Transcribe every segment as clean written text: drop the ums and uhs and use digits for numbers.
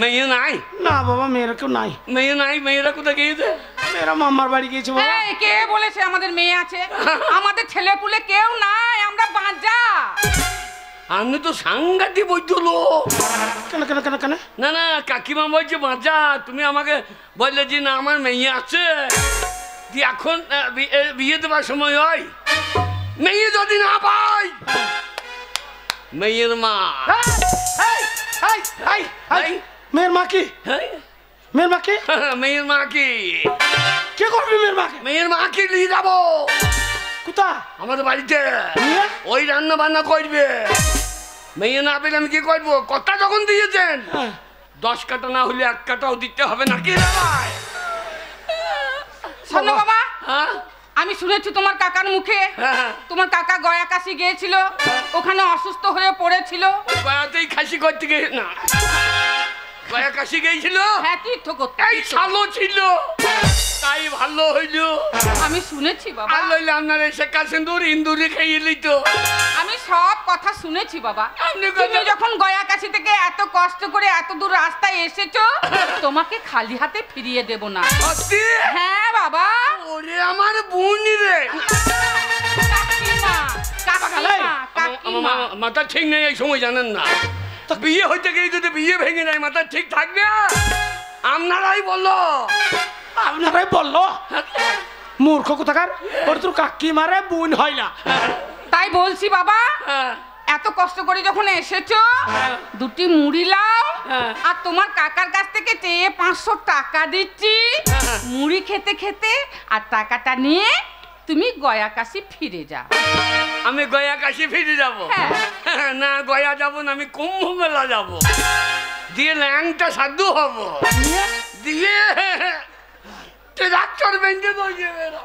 মেয়ে নাই? না বাবা, মেয়েরা কেউ নাই। মেয়ে নাই? মেয়েরা কোথায় গিয়েছে? মেয়েরা মামার বাড়ি গিয়েছে বাবা। কে বলেছে আমাদের মেয়ে আছে? আমাদের ছেলে পুলে কেউ নাই, আমরা বাঁচা। আমি তো সাংঘাতিক বৈদ্য লোক। কেন কেন কেন কেন? না না, কাকিমা বলছে বাঁচা, তুমি আমাকে বললে যে না আমার মেয়ে আছে, এখন বিয়ে দেওয়ার সময় হয়, মেয়ে যদি না পাই, মেয়ের মা। মেয়ের মা কি? মেয়ের মা কি? মেয়ের মা কি? কে করবি মেয়ের মাকে? মেয়ের মা কি নিয়ে যাবো। কোথায়? আমাদের বাড়িতে। ওই রান্না বান্না করবে। মেয়ে না পেলে আমি কি করবো? কথা যখন দিয়েছেন 10 কাটা না হলে 1 কাটাও দিতে হবে নাকি? শোনো বাবা, আমি শুনেছি তোমার কাকার মুখে তোমার কাকা গয়া কাশি গিয়েছিল, ওখানে অসুস্থ হয়ে পড়েছিল। গয়াতেই খাসি করতে গিয়ে না, গয়া কাশি গিয়েছিল। হ্যাঁ, তীর্থ করতে। এই ভালো ছিল, তাই ভালো হইল। আমি শুনেছি বাবা। আর লইলে আপনার এসে কাসিন্দুর ইন্দুরে খেয়ে নিত। আমি সব কথা শুনেছি বাবা। তুমি যখন গয়া কাশি থেকে এত কষ্ট করে এত দূর রাস্তায় এসেছো, তোমাকে খালি হাতে ফিরিয়ে দেব না। হ্যাঁ বাবা। ওরে আমার বোন রে, মাথা ঠিক নেই এই সময়, জানেন না? বিয়ে হইতে গিয়ে যদি বিয়ে ভেঙে নেয় মাথা ঠিক থাকবে? আপনারাই বললো। আপনারাই বললো? মূর্খ কোথাকার, ওর তোর কাকিমারে বোন হয় না। তাই বলছি বাবা, এত কষ্ট করে যখন এসেছো, 2টি মুড়ি লাও, আর তোমার কাকার কাছ থেকে চেয়ে 500 টাকা দিচ্ছি, মুড়ি খেতে খেতে আর টাকাটা নিয়ে তুমি গয়া কাশি ফিরে যাও। আমি গয়া কাশি ফিরে যাব? না, গয়া যাব না, আমি কুম্ভ মেলা যাব। দিয়ে ল্যাংটা সাধু হব, দিয়ে ট্রাক্টর বেঁধে দৌড়ে বেরো।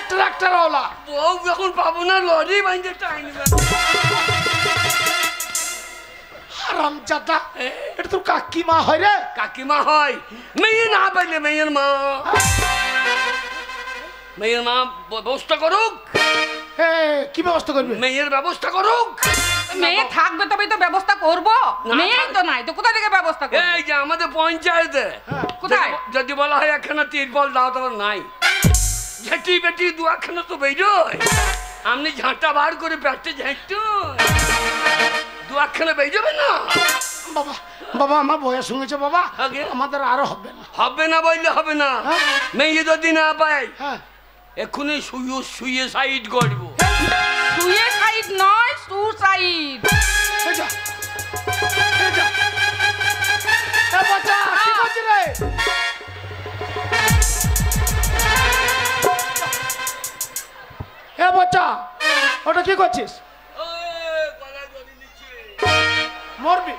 ট্রাক্টরওয়ালা বউ যখন পাবো না, লরি বেঁধে টাইম। হারামজাদা, এটা তোর কাকিমা হয় রে? কাকিমা হয়। মেয়ে না পাইলে মেয়ের মা। মেয়ের মা ব্যবস্থা করুক। কি ব্যবস্থা করবে? মেয়ের ব্যবস্থা করুক। মেয়ে থাকবে তবেই তো ব্যবস্থা করবো, মেয়েই তো নাই তো কোথা থেকে ব্যবস্থা করবো? এই যে আমাদের পঞ্চায়েতে কোথায় যদি বলা হয় একখানা তিরপল দাও, তখন নাই। ঝেঁটি বেটি 2-1খানা তো বেরোয়। আপনি ঝাঁটা বার করে পেটে ঝেঁটু 2-1খানা বেরোবে না? বাবা বাবা, আমার বয়স হয়েছে বাবা, আমাদের আরো হবে না। হবে না বললে হবে না। মেয়ে যদি না পাই, এক্ষুনি শুয়ে সাইড করবো। শুয়ে সাইড নয়, সুসাইড। বাচ্চা, ওটা কি করছিস? মরবি?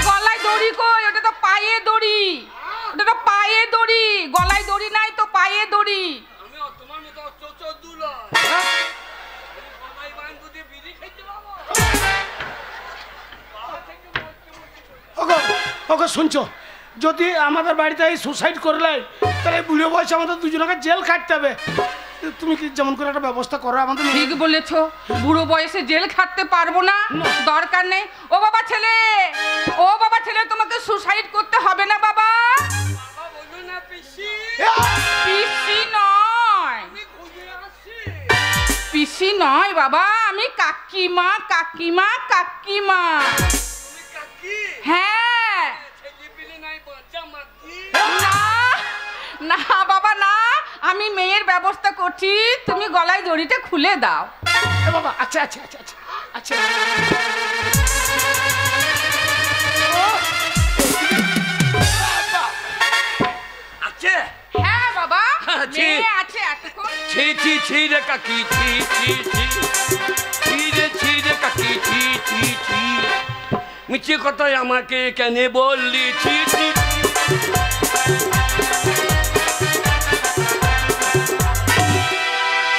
গলায় দড়ি কই? ওটা তো পায়ে দড়ি। ওটা তো পায়ে দড়ি, গলায় দড়ি নাই তো পায়ে দড়ি। ওকে শুনছো, যদি আমাদের বাড়িতে এই সুসাইড করলে, তাহলে বুড়ো বয়সে আমাদের দুজনকে জেল খাটতে হবে। তুমি কি যেমন করে একটা ব্যবস্থা করো আমাদের। ঠিক বলেছো, বুড়ো বয়সে জেল খাটতে পারবো না, দরকার নেই। ও বাবা ছেলে, ও বাবা ছেলে, তোমাকে সুসাইড করতে হবে না বাবা। পিসি নয়, পিসি নয় বাবা, আমি কাকিমা, কাকিমা, কাকিমা। হ্যাঁ। না না বাবা না, আমি মেয়ের ব্যবস্থা করছি, তুমি গলায় দড়িটা খুলে দাও। বাবা আচ্ছা আচ্ছা আচ্ছা আচ্ছা আচ্ছা। আছে? হ্যাঁ বাবা, মেয়ে আছে এতক্ষণ। ছি ছি ছি রে কাকি, ছি ছি ছি ছি রে কাকি, ছি ছি ছি। মিছে কথায় আমাকে কেন বললি? ছি ছি।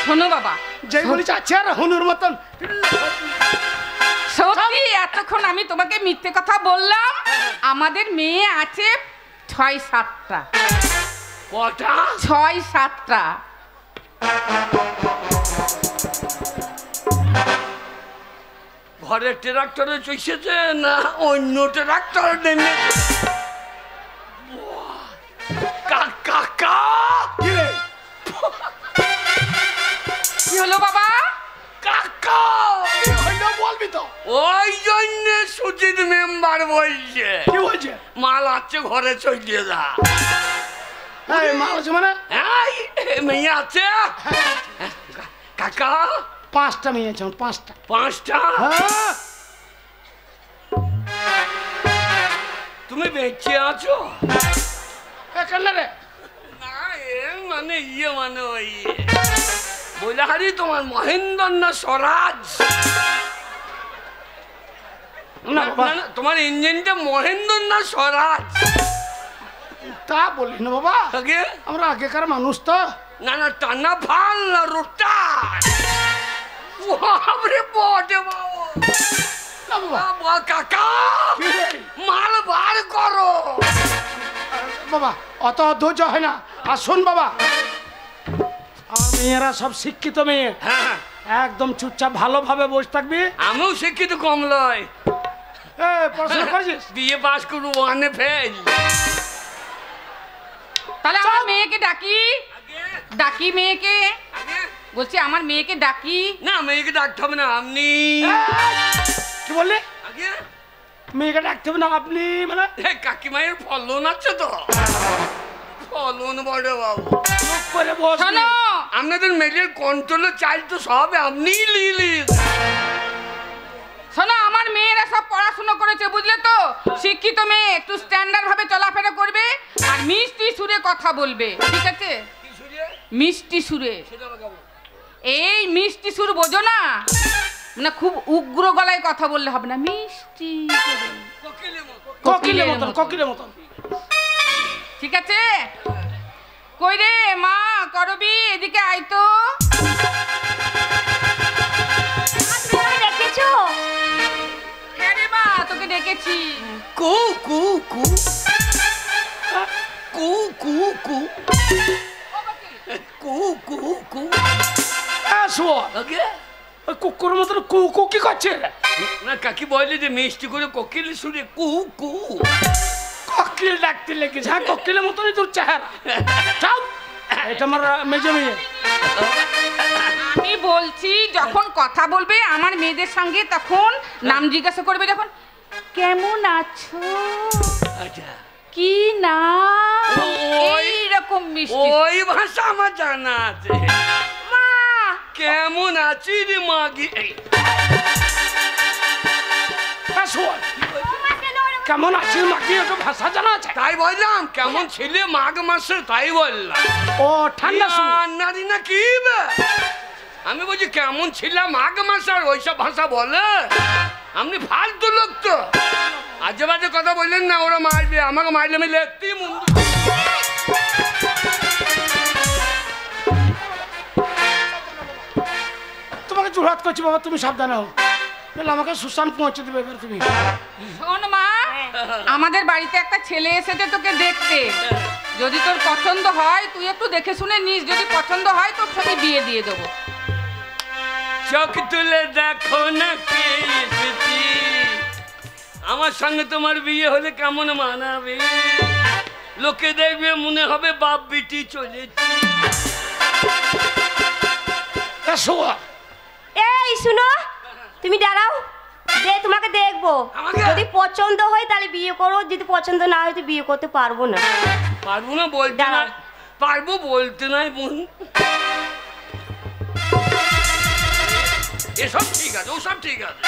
শোনো বাবা, যেই বলি যাচ্ছে আর হনুর মতন। সত্যি এতক্ষণ আমি তোমাকে মিথ্যে কথা বললাম। আমাদের মেয়ে আছে 6-7টা। কটা? 6-7টা। ঘরের ট্রাক্টরে চষেছে না অন্য ট্রাক্টরে নেমে? কাকা কি রে? কি হলো বাবা? কাকা কি হইলো বলবি তো? ওই জন্য সুজিত মেম্বার বলছে কি বলছে? মাল আছে ঘরে চলে যা। এই মাল আছে মানে? এই মেয়ে আছে কাকা? 5টা মেয়ে আছে, 5টা। 5টা? হ্যাঁ। তুমি বেঁচে আছো? কেন রে? না মানে মানে ওই বলে হারি তোমার মহেন্দ্র না স্বরাজ? না বাবা, না, তোমার ইঞ্জিনটা মহেন্দ্র না স্বরাজ? তা বলি না বাবা, আগে আমরা আগেকার মানুষ তো। না না টানা ভাল না রোটা। বাবরে বটে বাবা। না বাবা। বাবা কাকা কি রে? মাল বার করো। বাবা অত ধৈর্য হয় না। আর শোন বাবা, আমার মেয়েরা সব শিক্ষিত মেয়ে, হ্যাঁ একদম চুপচাপ ভালোভাবে বসে থাকবি। আমিও শিক্ষিত কম লয়, পড়াশোনা করেছিস? বিয়ে পাস করবো ওয়ানে ফেল। তাহলে আমার মেয়েকে ডাকি, ডাকি মেয়েকে। আগে বলছি আমার মেয়েকে ডাকি। না মেয়েকে ডাকতে হবে না, আপনি। কি বললি? আগে মেয়েকে ডাকতে হবে না আপনি মানে? কাকিমায়ের ফলন আছে তো, ফলন বড় বাবু। চুপ করে বস। শোনো, আপনাদের মেয়ের কন্ট্রোলে চাল তো সব আপনি লিলি। শোনো, আমার মেয়েরা সব পড়াশোনা করেছে বুঝলে তো, শিক্ষিত মেয়ে, একটু স্ট্যান্ডার্ড ভাবে চলাফেরা করবে আর মিষ্টি সুরে কথা বলবে, ঠিক আছে? মিষ্টি সুরে। এই মিষ্টি সুর বোঝো না, মানে খুব উগ্র গলায় কথা বললে হবে না, মিষ্টি করে। কোকিলের মতন, কোকিলের মতন। ঠিক আছে? কই রে মা করবি, এদিকে আয় তো। দেখেছো? হ্যাঁ রে মা, তোকে ডেকেছি। কু কু কু কু কু কু কু কু কু। শোন, আগে ওই কুকুরের মতন কু কু কি করছে? না কাকি বলে যে মিষ্টি করে কোকিল সুরে কু কু। কোকিল ডাকতে লেগেছে। হ্যাঁ, কোকিলের মতনই তোর চেহারা। যাও, এটা আমার মেজো মেয়ে। আমি বলছি যখন কথা বলবে আমার মেয়েদের সঙ্গে তখন নাম জিজ্ঞাসা করবে, যখন কেমন আছো, আচ্ছা কি না, ওই এইরকম মিষ্টি। ওই ভাষা আমার জানা আছে। মা কেমন আছি রে মাগি? শোন, কেমন আছিস মাকি, একটু ভাষা জানা আছে? তাই বললাম কেমন ছেলে মাঘ মাসে, তাই বললাম। ও ঠান্ডা নারী না কি বে? আমি বলছি কেমন ছিলাম মাঘ মাসে, আর ওইসব ভাষা বলে? আপনি ফালতু লোক তো, আজে বাজে কথা বললেন না, ওরা মারবে, আমাকে মারলে আমি লেখতি মুন্ডু। তোমাকে জোড়াত করছি বাবা, তুমি সাবধানে হও, নাহলে আমাকে সুশান পৌঁছে দেবে এবার তুমি। শোন মা, আমাদের বাড়িতে একটা ছেলে এসেছে তোকে দেখতে, যদি তোর পছন্দ হয় তুই একটু দেখে শুনে নিস, যদি পছন্দ হয় তোর সাথে বিয়ে দিয়ে দেবো। চোখ তুলে দেখো না কে এসেছি, আমার সঙ্গে তোমার বিয়ে হলে কেমন মানাবে? লোকে দেখবে মনে হবে বাপ বিটি চলেছি। এই শুনো, তুমি দাঁড়াও, তোমাকে দেখবো। আমাকে? যদি পছন্দ হয় তাহলে বিয়ে করো, যদি পছন্দ না হয় তো বিয়ে করতে পারবো না। পারবো না বলতে না, দাঁড়াও। পারবো বলতে নাই বোন। এসব ঠিক আছে, ওসব ঠিক আছে,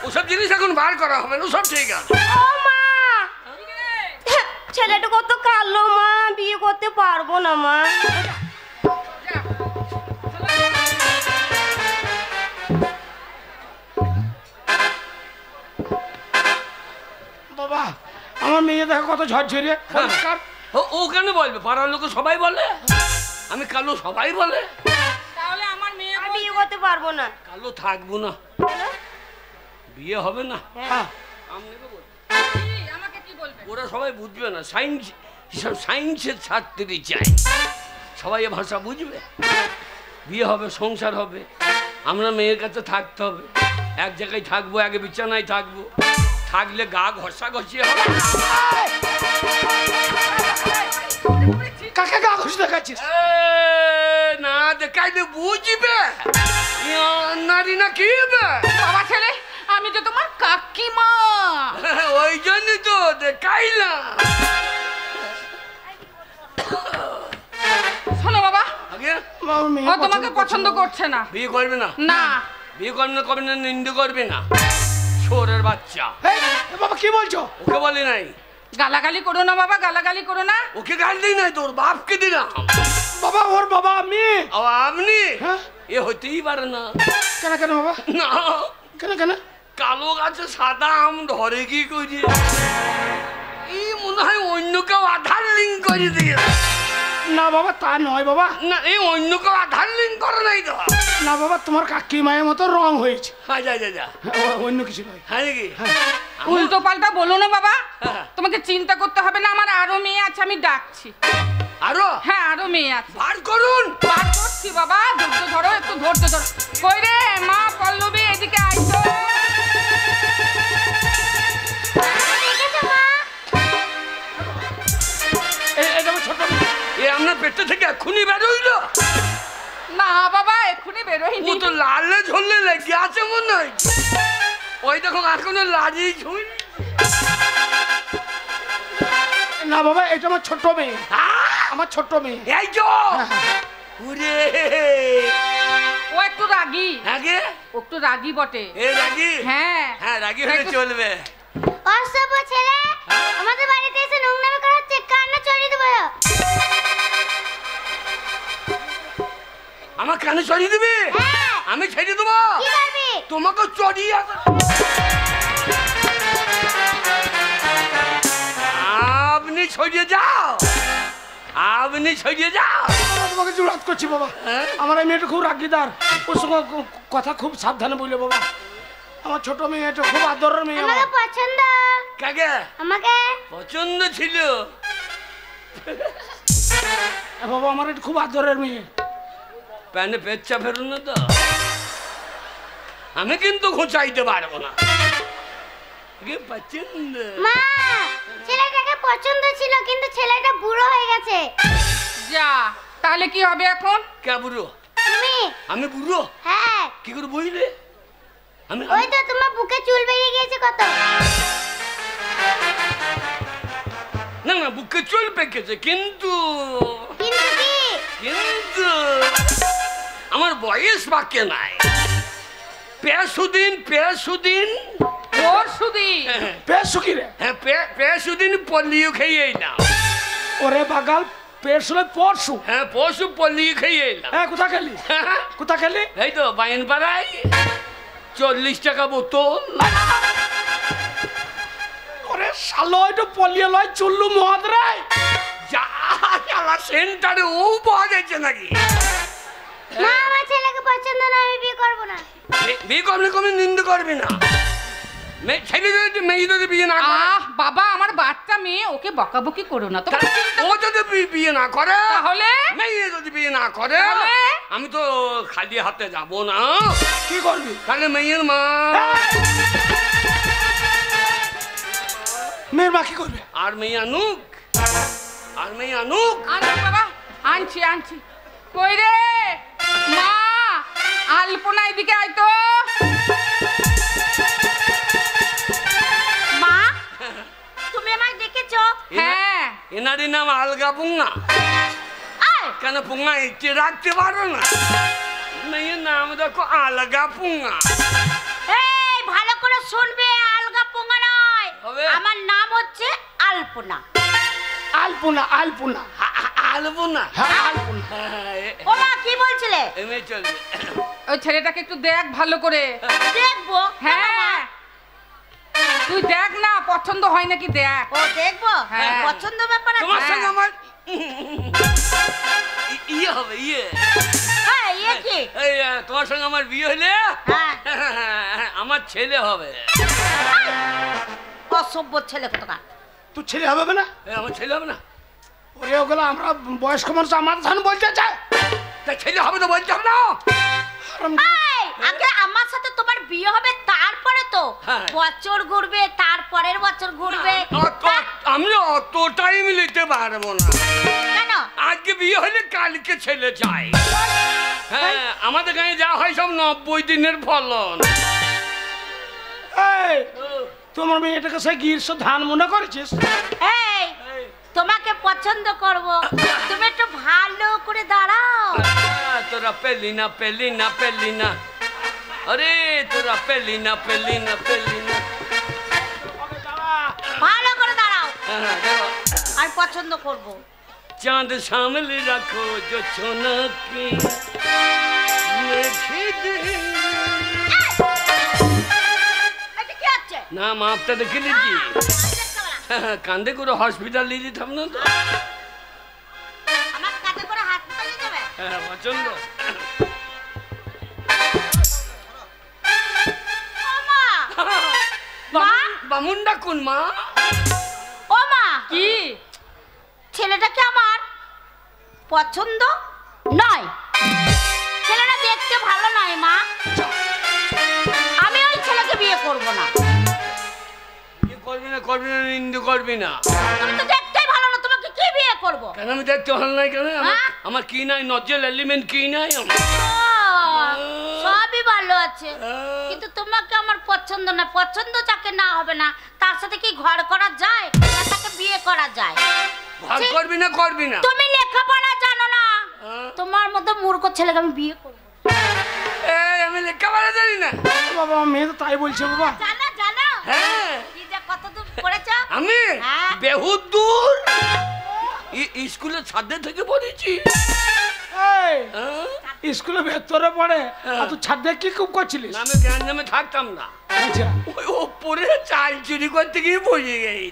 ওসব জিনিস এখন বার করা হবে না, ওসব ঠিক আছে। ও মা, ছেলেটা কত কালো মা, বিয়ে করতে পারবো না মা। বাবা, আমার মেয়ে দেখো কত ঝরঝরিয়ে পরিষ্কার। ও কেন বলবে? পাড়ার লোকে সবাই বলে আমি কালো, সবাই বলে। তাহলে আমার মেয়ে আমি বিয়ে করতে পারবো না। কালো থাকবো না, বিয়ে হবে না। হ্যাঁ, আমাকে কি বলবে? ওরা সবাই বুঝবে না, সায়েন্স, সায়েন্সের ছাত্রী চাই, সবাই এ ভাষা বুঝবে। বিয়ে হবে, সংসার হবে, আমরা মেয়ের কাছে থাকতে হবে, এক জায়গায় থাকবো, আগে বিছানায় থাকবো, থাকলে গা ঘষাঘষি হবে। কাকে গা ঘষি দেখাচ্ছিস? না দেখাইলে বুঝবে নারী না কি হবে। বাবা ছেলে, আমি তো তোমার কাকিমা। ওই জন্য তো দেখাইলাম। শোনো বাবা, আগে ও তোমাকে পছন্দ করছে না। বিয়ে করবে না? না বিয়ে করবে না, করবে না, নিন্দে করবে না, ছোরের বাচ্চা। এই, বাবা কি বলছো? ওকে বলে নাই। গালাগালি করো না বাবা, গালাগালি করো না। ওকে গাল দিই নাই, তোর বাপকে দিলাম। বাবা ওর বাবা আমি। আপনি হ্যাঁ? এ হতেই পারে না। কেন কেন বাবা? না, কেন কেন? কালো গাছে সাদা আম ধরে কি করি? এই মনে হয় অন্য কেউ আধার লিঙ্ক করে দিয়ে। না বাবা তা নয় বাবা। না, এই অন্য কেউ আধার লিঙ্ক করে নাই তো। না বাবা, তোমার কাকি মায়ের মতো রং হয়েছে। হ্যাঁ, যা যা যা। অন্য কিছু নয়। হ্যাঁ নাকি? উল্টো পাল্টা বলো না বাবা। হ্যাঁ। তোমাকে চিন্তা করতে হবে না, আমার আরো মেয়ে আছে, আমি ডাকছি। আরো হ্যাঁ, আরো মেয়ে আছে। বার করুন। বার করছি বাবা, ধৈর্য ধরো, একটু ধৈর্য ধরো। কই রে মা পল্লবী, এদিকে আই তো। এটা আমার ছোট মেয়ে। এ আপনার পেটে থেকে এক্ষুনি বেরোইলো? না বাবা, এক্ষুনি ও বেরোয়নি। তো লালে ঝোলে লেগে আছে মনে হয়। ওই দেখো এখনো লাড়ি ঝুল। না বাবা, এটা আমার ছোট মেয়ে। আমার ছোট মেয়ে। এই যে ওরে, ও একটু রাগী। আগে ও একটু রাগী বটে। এ রাগি? হ্যাঁ হ্যাঁ, রাগি হলে চলবে। অসভ্য ছেলে, আমাদের বাড়িতে এসে নোংরামি করা হচ্ছে, কান্না চড়িয়ে দেবো। আমার কানে চড়িয়ে দিবি? হ্যাঁ। আমি ছেড়ে দেবো। কি করবি? তোমাকে চড়িয়ে আপনি ছড়িয়ে যাও, আপনি ছড়িয়ে যাও। তোমাকে জোরাত করছি বাবা। হ্যাঁ? আমার এই মেয়েটা খুব রাগিদার, ওর সঙ্গে কথা খুব সাবধানে বললে বাবা। আমার ছোট মেয়ে, এটা খুব আদরের মেয়ে আমাকে আমার। পছন্দ। কাকে আমাকে পছন্দ ছিল? বাবা আমার এটা খুব আদরের মেয়ে। প্যানে পেচ্ছা ফেরুন না তো, আমি কিন্তু খোঁচাইতে পারবো না। পছন্দ মা, ছেলেটাকে পছন্দ ছিল, কিন্তু ছেলেটা বুড়ো হয়ে গেছে। যা, তাহলে কি হবে এখন? কে বুড়ো? তুমি? আমি বুড়ো? হ্যাঁ, কি করে বুঝলে? আমি ওই তো তোমার বুকে চুল বেরিয়ে গিয়েছে কত। না না, বুকে চুল পেকেছে, কিন্তু কিন্তু কি? কিন্তু আমার বয়স বাকি নাই। পেশুদিন পেশুদিন পরশুদিন। পেট শুকি রে। হ্যাঁ, পেশুদিন পলিও খেয়ে এলাম। ওরে বাগাল, পেট শুলে পরশু। হ্যাঁ, পশু পলিও খেয়ে এলাম। হ্যাঁ, কোথা খেলি? কোথা খেলি? এই তো বাইন পাড়ায় 40 টাকা বোতল। ওরে শালো, এটা পলিয়ে লয় চুল্লু মহাদ রে। যা শালা, সেন্টারে ও পাওয়া যাচ্ছে নাকি? মা, আমার ছেলেকে পছন্দ না, আমি বিয়ে করবো না। বিয়ে করলে কোনো নিন্দে করবি না। ছেলে যদি মেয়ে যদি বিয়ে না করে, বাবা, আমার বাচ্চা মেয়ে, ওকে বকাবকি করো না তো। ও যদি বিয়ে না করে, তাহলে মেয়ে যদি বিয়ে না করে, তাহলে? আমি তো খালি হাতে যাব না। কি করবি? তাহলে মেয়ের মা, মেয়ের মা কি করবে? আর মেয়ে আনুক, আর মেয়ে আনুক। আনছি বাবা, আনছি আনছি। কই রে মা, আলপনা এদিকে আয় তো। মা, তুমি আমায় ডেকেছো? হ্যাঁ। এনারই নাম আলগা পুঙ্গা। আয়, কেন পুঙ্গা ইচ্ছে রাখতে পারো না? মেয়ের নাম দেখো আলগা পুঙ্গা। এই ভালো করে শুনবে, আলগা পোঙা নয়, হবে? আমার নাম হচ্ছে আলপনা। আলপনা, আলপনা। আলপনা? হ্যাঁ, আলপনা। ও মা, কি বলছিলে? এমনি চলবে। ওই ছেলেটাকে একটু দেখ ভালো করে। দেখবো। কেন মা? হ্যাঁ, তুই দেখ না, পছন্দ হয় নাকি দেখ। ও দেখবো, হ্যাঁ। পছন্দ ব্যাপার আছে। তোমার সঙ্গে আমার ইয়ে হবে, ইয়ে। হ্যাঁ, ইয়ে কি? এই তোমার সঙ্গে আমার বিয়ে হলে হ্যাঁ। আমার ছেলে হবে। অসভ্য ছেলে কোথাকার। তুই ছেলে হবে না? আমার ছেলে হবে না? ওরে ওগুলো আমরা বয়স্ক মানুষ, আমার ধান বলতে চায়। তা ছেলে হবে তো বলতে হবে না? এই, আগে আমার সাথে তোমার বিয়ে হবে তারপরে তো হ্যাঁ। বছর ঘুরবে, তারপরের বছর ঘুরবে। আমি অত টাইম নিতে পারবো না। কেন? আজকে বিয়ে হলে কালকে ছেলে যায়। হ্যাঁ, আমাদের গায়ে যা হয় সব 90 দিনের ফলন। এই, তোমার মেয়েটাকে সে গ্রীষ্ম ধান মনে করেছিস? এই, তোমাকে পছন্দ করব, তুমি একটু ভালো করে দাঁড়াও। তোরা পেলি না। আরে তোরা পেলি না। ভালো করে দাঁড়াও, হ্যাঁ, দেখো। আমি পছন্দ করব। চাঁদ সামলে রাখো जो চোনাকে মেখে দে। এটা কি হচ্ছে? না মাপটা দেখে নিচ্ছি। কান্দে করে হসপিটাল নিয়ে যেতাম না তো। আমার কাছে করে হাসপাতালে যাবে? হ্যাঁ, পছন্দ। ও মা, মা? বামুনটা কোন মা? ও মা, কি ছেলেটাকে আমার পছন্দ নয়। ছেলেটা দেখতে ভালো নয় মা, আমি ওই ছেলেকে বিয়ে করব না। করবি না নিন্দু করবি না। তুমি তো দেখতেই ভালো না, তোমাকে কি বিয়ে করব? কেন আমি দেখতে ভালো নাই কেন? হ্যাঁ? আমার কি নাই, নজল এলিমেন্ট কি নাই আমার? সবই ভালো আছে, হ্যাঁ। কিন্তু তোমাকে আমার পছন্দ না। পছন্দ যাকে না হবে না, তার সাথে কি ঘর করা যায় না তাকে বিয়ে করা যায়? ভাগ করবি না। তুমি লেখাপড়া জানো না, হ্যাঁ। তোমার মতো মূর্খ ছেলেকে আমি বিয়ে করব। এই আমি লেখাপড়া জানি না। বাবা, আমার মেয়ে তো তাই বলছে বাবা। জানো হ্যাঁ, কি যে কত দূর পড়েছ? আমি হ্যাঁ। বহুত দূর স্কুলের ছাদে থেকে পড়েছি। এই, হ্যাঁ? স্কুলে ভেতরে পড়ে আর তুই ছাদে কি খুব করছিলিস? না, আমি জ্ঞান নামে থাকতাম না। আচ্ছা, ওই ওপরে চাল চুরি করতে গিয়ে পড়ে গেছি।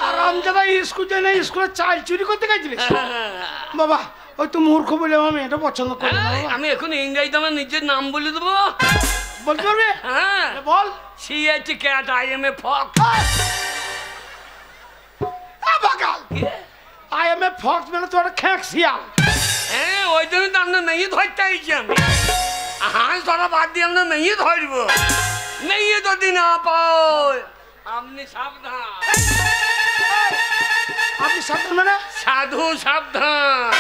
আর আমজাদা স্কুল যায় না, স্কুলে চাল চুরি করতে গেছিলিস? হ্যাঁ। বাবা, ওই তুই মূর্খ বলে আমার মেয়েটা পছন্দ করে না বাবা। আমি এখন ইংরেজিতে আমার নিজের নাম বলে দেবো। বলতে পারবি? হ্যাঁ, বল। CH cat I am a fox. বাগাল, আই এম এ ফক্স মানে তোর খ্যাক শিয়াল। হ্যাঁ, ওই জন্য তো আমরা মেয়ে ধরতে আইছি আমি। হাঁস ধরা বাদ দিয়ে আমরা মেয়ে ধরবো। মেয়ে যদি না পাও আপনি সাবধান। আপনি সাবধান মানে? সাধু সাবধান,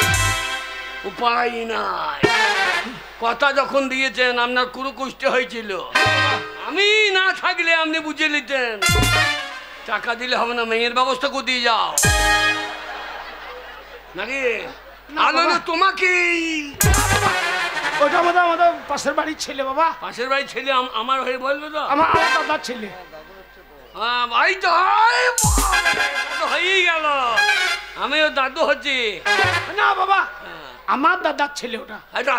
উপায় নাই। কথা যখন দিয়েছেন আপনার কুরুকুষ্টি হয়েছিল, আমি না থাকলে আপনি বুঝে নিতেন। টাকা দিলে হবে না, মেয়ের ব্যবস্থা করে দিয়ে যাও নাকি? আলো না তোমাকে। ওটা আমাদের পাশের বাড়ির ছেলে বাবা। পাশের বাড়ির ছেলে আমার হয়ে বলবে তো? আমার দাদার ছেলে। হ্যাঁ ভাই, তো হয়েই গেল। আমিও দাদু হচ্ছি না বাবা, আমার দাদার ছেলে ওটা। এটা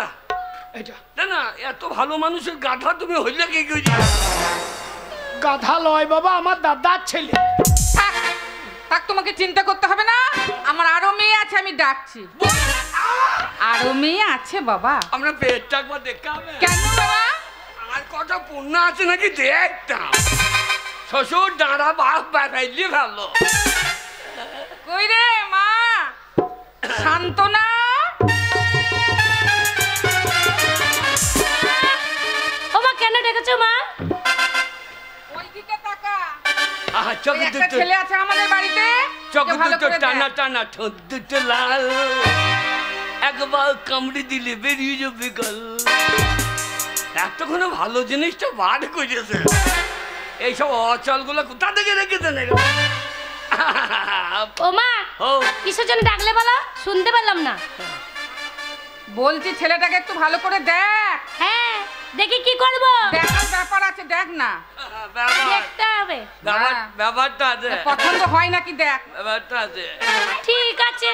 এটা না না, এত ভালো মানুষের গাধা তুমি হইলে কি করি? গাধা লয় বাবা, আমার দাদার ছেলে। থাক, তোমাকে চিন্তা করতে হবে না। আমার আরো মেয়ে আছে, আমি ডাকছি। আরো মেয়ে আছে বাবা। আমরা পেটটা একবার দেখতে হবে। কেন বাবা? আর কত পুণ্য আছে নাকি দেখতাম। শ্বশুর দাঁড়া বাপ বাড়াইলে ভালো। কই রে মা, শান্তনা? ও মা, কেন ডেকেছো মা? ওইদিকে তাকা। আহা, চোখ ওই একটা দুটো ছেলে আছে আমাদের বাড়িতে, চোখ ওকে ভালো দুটো করে টানা দেখ। টানা, ঠোঁট দুটো লাল, একবার কামড়ে দিলে বেরিয়ে যাবে গাল। এতক্ষণ ভালো জিনিসটা বার করেছে। এইসব অচলগুলো কোথা থেকে রেখেছেন? ও মা, ও কিসের জন্য ডাকলে বলো? শুনতে পেলাম না। বলছি ছেলেটাকে একটু ভালো করে দেখ। হ্যাঁ, দেখি কি করব? দেখার ব্যাপার আছে, দেখ না। ব্যাপার দেখতে হবে। ব্যাপারটা আছে, পছন্দ হয় নাকি দেখ। ব্যাপারটা আছে। ঠিক আছে,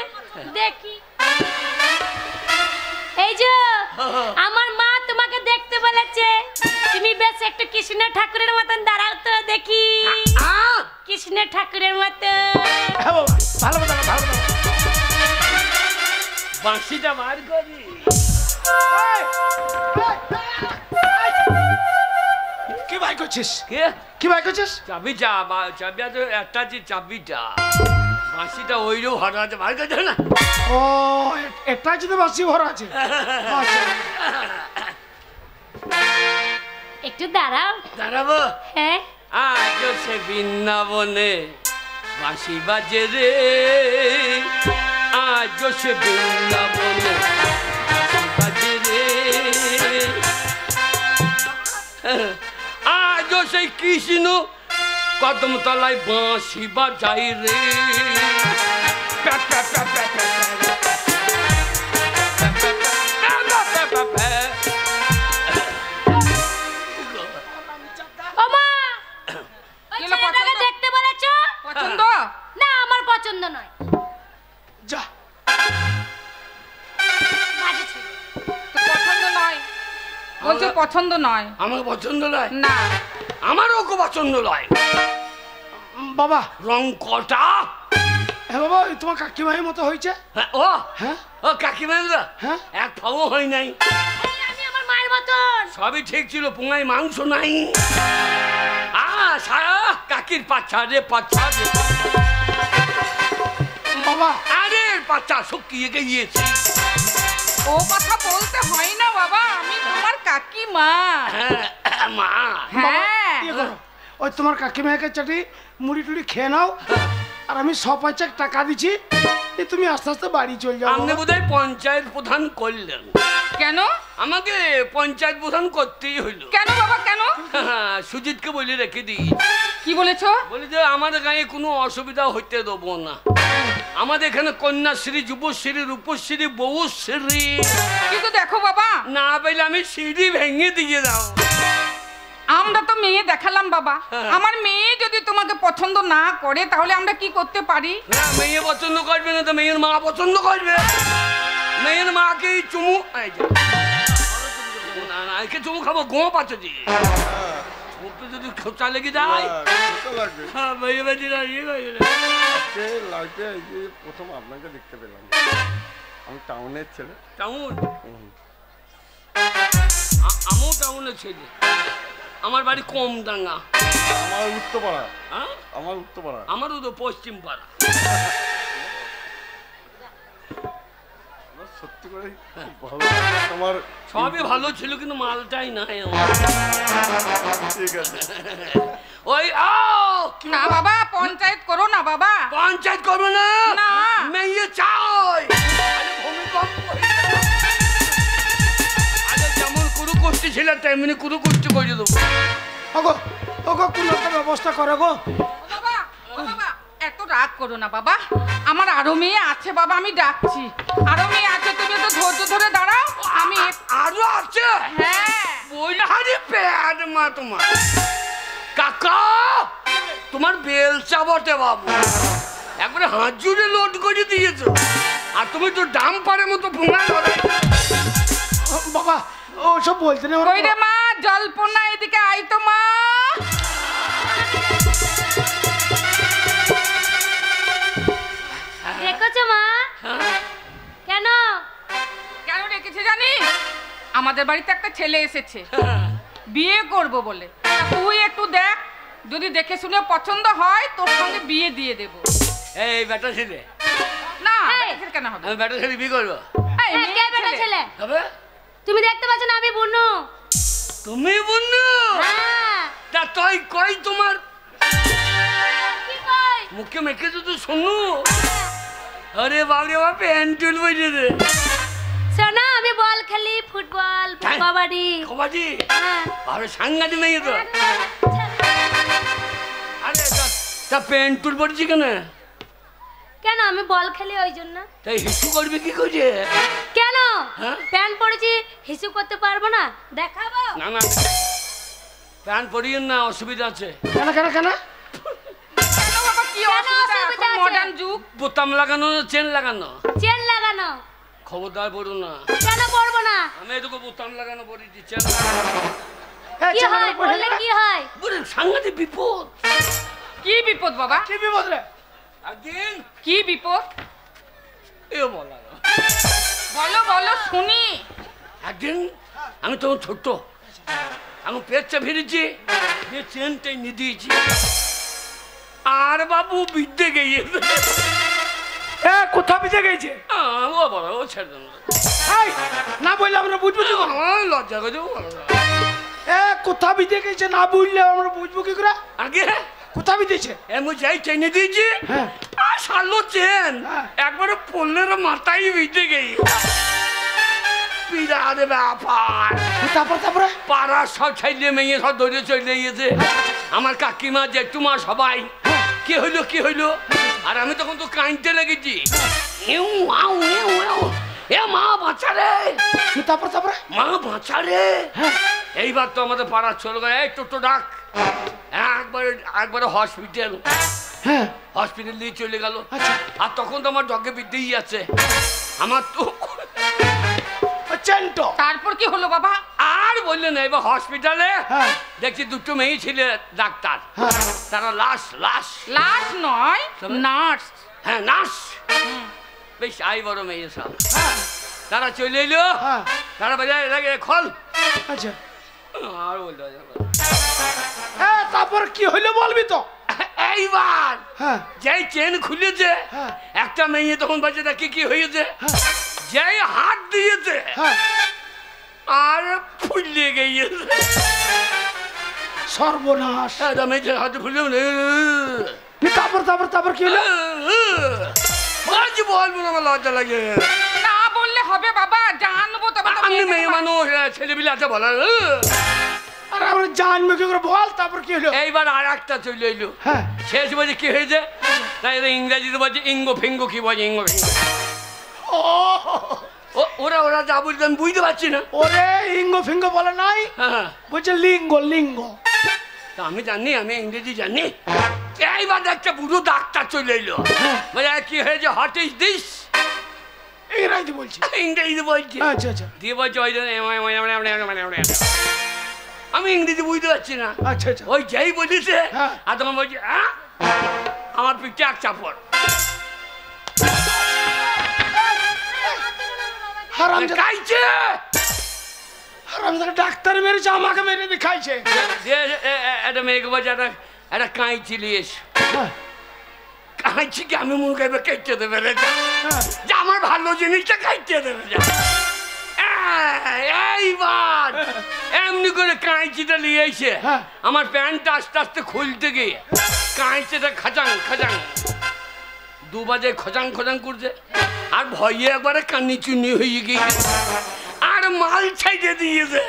দেখি। এই যে আমার মা তোমাকে দেখতে বলেছে, তুমি বেশ একটু কৃষ্ণ ঠাকুরের মতন দাঁড়াও তো দেখি। কৃষ্ণ ঠাকুরের মতন। হ্যাঁ বাবা, ভালো কথা, ভালো কথা। বাঁশিটা বার করি। কি ভাই করছিস? কে? কি ভাই করছিস? চাবিটা চাবি আছে একটা, যে চাবিটা বাঁশিটা ওইরও হঠাৎ আছে, বার করছে না। ও, এটা যদি বাসি ভরা আছে। আচ্ছা। একটু দাঁড়াও। দাঁড়াবো? হ্যাঁ। আজ সে বৃন্দাবনে বাঁশি বাজে রে, আজ সে বৃন্দাবনে বাঁশি বাজে রে, আজ সেই কৃষ্ণ কদম তলায় বাঁশি বাজাই রে। দেখতে বলেছো? পছন্দ না, আমার পছন্দ নয়। যা পছন্দ নয় বলছে, পছন্দ নয়। আমার পছন্দ নয় না, আমারও খুব পছন্দ নয়। বাবা রং কটা? হ্যাঁ বাবা, ওই তোমার কাকিমায়ের মতো হয়েছে। হ্যাঁ, ও হ্যাঁ ও কাকিমা, হ্যাঁ এক ফাও হয় নাই। আমি আমার মায়ের মতন। সবই ঠিক ছিল, পোঙায় মাংস নাই। সারা কাকির পাচ্ছা রে, পাচ্ছা রে, বাবা। আরে পাচ্ছা শুকিয়ে গিয়েছে। ও কথা বলতে হয় না বাবা, আমি তোমার কাকিমা। হ্যাঁ মা। হ্যাঁ, ইয়ে করো, ওই তোমার কাকিমাকে চাটি মুড়ি টুড়ি খেয়ে নাও, আর আমি 100 টাকা দিচ্ছি, তুমি আস্তে আস্তে বাড়ি চলে যাও। আপনি বোধহয় পঞ্চায়েত প্রধান করলেন। কেন? আমাকে পঞ্চায়েত প্রধান করতেই হইল। কেন বাবা, কেন? সুজিতকে বলে রেখে দিই। কি বলেছো? বলে যে আমাদের গায়ে কোনো অসুবিধা হইতে দেবো না। আমাদের এখানে কন্যাশ্রী, যুবশ্রী, রূপশ্রী, বউশ্রী। কিন্তু দেখো বাবা, না পেলে আমি সিঁড়ি ভেঙে দিয়ে দাও। আমরা তো মেয়ে দেখালাম বাবা, আমার মেয়ে যদি তোমাকে পছন্দ না করে তাহলে আমরা কি করতে পারি? না, মেয়ে পছন্দ করবে না তো মেয়ের মা পছন্দ করবে। মেয়ের মাকে চুমু, না না, একে চুমু খাবো, গোঁ পাচ্ছে যে মুখে যদি খোঁচা লেগে যায়। হ্যাঁ, মেয়ে বেঁচে না, ইয়ে হয়ে গেলে। লাইফে এই যে প্রথম আপনাকে দেখতে পেলাম। আমি টাউনের ছেলে। টাউন? আমিও টাউনের ছেলে। আমার বাড়ি কমডাঙ্গা। আমার উত্তরপাড়া। হ্যাঁ, আমার উত্তরপাড়া। আমারও তো পশ্চিম পাড়া। সত্যি করে ভালো তোমার। সবই ভালো ছিল, কিন্তু মালটাই নাই আমার। ঠিক আছে। ওই না বাবা, পঞ্চায়েত করো না বাবা। পঞ্চায়েত করবো না, না। মেয়ে চাই। আরে ভূমিকম্প হয়ে গেল। আরে যেমন কুরু করতে ছিল তেমনি কুরু করতে করে দেবো। ওগো ওগো, কোন একটা ব্যবস্থা করো গো। বাবা, ও বাবা, এত রাগ করো না বাবা, আমার আরো মেয়ে আছে বাবা, আমি ডাকছি। আরো মেয়ে আছে, তুমি একটু ধৈর্য ধরে দাঁড়াও। আমি আরো আছে? হ্যাঁ। বইলে হারি প্যাড মা তোমার। কাকা, তোমার বেলচা বটে বাবু, একবারে হাত জুড়ে লোড করে দিয়েছো। আর তুমি তো ডাম্পারের মতো ভুঙা ধরে। বাবা ওসব বলতে নেই। ওই রে মা, জল্পনা, এদিকে আই তো মা। দেখেছো মা? কেন? কেন রেখেছে জানিস? আমাদের বাড়িতে একটা ছেলে এসেছে বিয়ে করব বলে। তুই একটু দেখ, যদি দেখে শুনে পছন্দ হয় তোর সঙ্গে বিয়ে দিয়ে দেব। এই বেটা ছেলে? না, এই। বেটা ছেলে কেন হবে? আমি বেটা ছেলে বিয়ে করবো? এই, হ্যাঁ, মেয়ে কে বেটা ছেলে? হবে? তুমি দেখতে পাচ্ছ না আমি বুনু? তুমি বন্ধু? হ্যাঁ। তা তুই কই তোমার কি কই? মুখে মেখে তো শোনো। আরে বাবরে বাপ, প্যান্টুল বইছে রে। শোনো, আমি বল খেলি, ফুটবল, হ্যাঁ। কবাডি। কবাডি? হ্যাঁ। আরে সাংঘাতিক মেয়ে তো। আরে তা প্যান্টুল পড়ছি কেন? কেন? আমি বল খেলি ওই জন্য। তাই হিসু করবি কি করে? কেন? হ্যাঁ? প্যান্ট পরেছি, হিসু করতে পারবো না? দেখাবো? না না, প্যান্ট পরিয়েন না, অসুবিধা আছে। কেন কেন কেন? কেন বাবা, কি কেন অসুবিধা? অসুবিধা এখন আছে? মডার্ন যুগ। বোতাম লাগানো না চেন লাগানো? চেন লাগানো। খবরদার পড়ো না। কেন পরবো না? আমি এটুকু বোতাম লাগানো পড়েছি, চেন এই কি ছেলেরা হয় পড়ে বললে না? কি হয়? বলে সাংঘাতিক বিপদ। কি বিপদ বাবা? কি বিপদ রে? একদিন কি বিপদ? এ বলা না। বলো বলো শুনি। একদিন আমি তখন ছোট্ট, আমি পেটটা ফিরেছি, দিয়ে চেনটাই নিয়ে দিয়েছি। আর বাবু বিদ্যে গিয়েছে। কোথা পিছে গেছে? ও বলো, ও ছেড়ে দেবো। এই, না বললে আমরা বুঝবো কি করে? আমার লজ্জা করে এ কোথা বিতে গেছে না বুঝলে আমরা বুঝবো কি করে? আগে কোথা বিতেছে? এমন যাই চেনে দিয়েছি হ্যাঁ। আর সারলো চেন হ্যাঁ। একবারে পড়লের মাথায় বিতে গেই বিরাট ব্যাপার। তারপরে পাড়ার সব ছেলে মেয়ে সব ধরে চলে গিয়েছে, আমার কাকিমা জেঠুমা সবাই কি হইলো আর আমি তখন তো কাঁদতে লেগেছি, এ মা বাঁচারে, তারপরে মা বাঁচারে। এইবার তো আমাদের পাড়ার চলে গেল, এই টোটো ডাক, একবারে হসপিটাল হ্যাঁ হসপিটাল দিয়ে চলে গেল। আচ্ছা। আর তখন তো আমার ডগে বিদ্যেই আছে, আমার তো চেন্টো। তারপর কি হলো বাবা? আর বললে না, এবার হসপিটালে হ্যাঁ। দেখছি দুটো মেয়ে ছিল ডাক্তার, হ্যাঁ। তারা লাশ লাশ নয়, নার্স। হ্যাঁ নার্স, বেশ আই বড় মেয়ে সব। তারা চলে এলো, হ্যাঁ। তারা বাজারে লাগে খল। আচ্ছা আর বলতে হ্যাঁ তারপর কি হইলো বলবি তো? এইবার হ্যাঁ যেই চেন খুলেছে, হ্যাঁ। একটা মেয়ে তখন বাজে দেখি কি হয়েছে, হ্যাঁ। যেই হাত দিয়েছে হ্যাঁ আর ফুলে গিয়েছে। সর্বনাশ। মেয়েছে হাতে ফুলে তারপর কি হলো? বলবো না, আমার লজ্জা লাগে। না বললে হবে বাবা, জানবো তবে তো আমি মেয়েটাকে মেয়ে মানুষ, ছেলেপিলে আছে বলার। আর আমরা জানবো কি করে বল? তারপর কি হলো? এইবার আর একটা চলে এলো, হ্যাঁ শেষ বলছে কি হয়েছে, তাই এরা ইংরেজিতে বলছে ইঙ্গো ফিঙ্গো, কি বলছে ইঙ্গো ফিঙ্গো। ওরা যা বলছে আমি বুঝতে পারছি না। ওরে ইঙ্গো ফিঙ্গো বলে নাই, হ্যাঁ, বলছে লিঙ্গ। তা আমি জানি, আমি ইংরেজি জানি। এইবার একটা বুড়ো ডাক্তার চলে এলো, বলে কি হয়েছে, হোয়াট ইজ দিস, ইংরাজি বলছি। ইংরেজি বলছে। আচ্ছা আচ্ছা দিয়ে বলছে ওই জন্য আমি ইংরেজি বুঝতে পারছি না। আচ্ছা আচ্ছা ওই যেই বলিছে হ্যাঁ। আর তখন বলছি আমার পিঠে এক চাপড়, হারামজাদা খাইছে। হারামজাদা ডাক্তার মেরেছে, আমাকে মেরে দিয়ে খাইছে। একটা মেয়েকে বলছে একটা কাঁচি নিয়ে এসো। হ্যাঁ কাঁচি কি আমি মুখে এবার কেটে দেবে রে, হ্যাঁ যে আমার ভালো জিনিসটা কাটতে দেবে। এইবার এমনি করে কাঁচিটা নিয়ে এসে হ্যাঁ। আমার প্যান্টটা আস্তে আস্তে খুলতে গিয়ে কাঁচিটা খাজাং দুবাজে খজাং করছে, আর ভয়ে একবারে কান্নি চুনি হয়ে গিয়েছে, আর মাল ছাইড়ে দিয়েছে।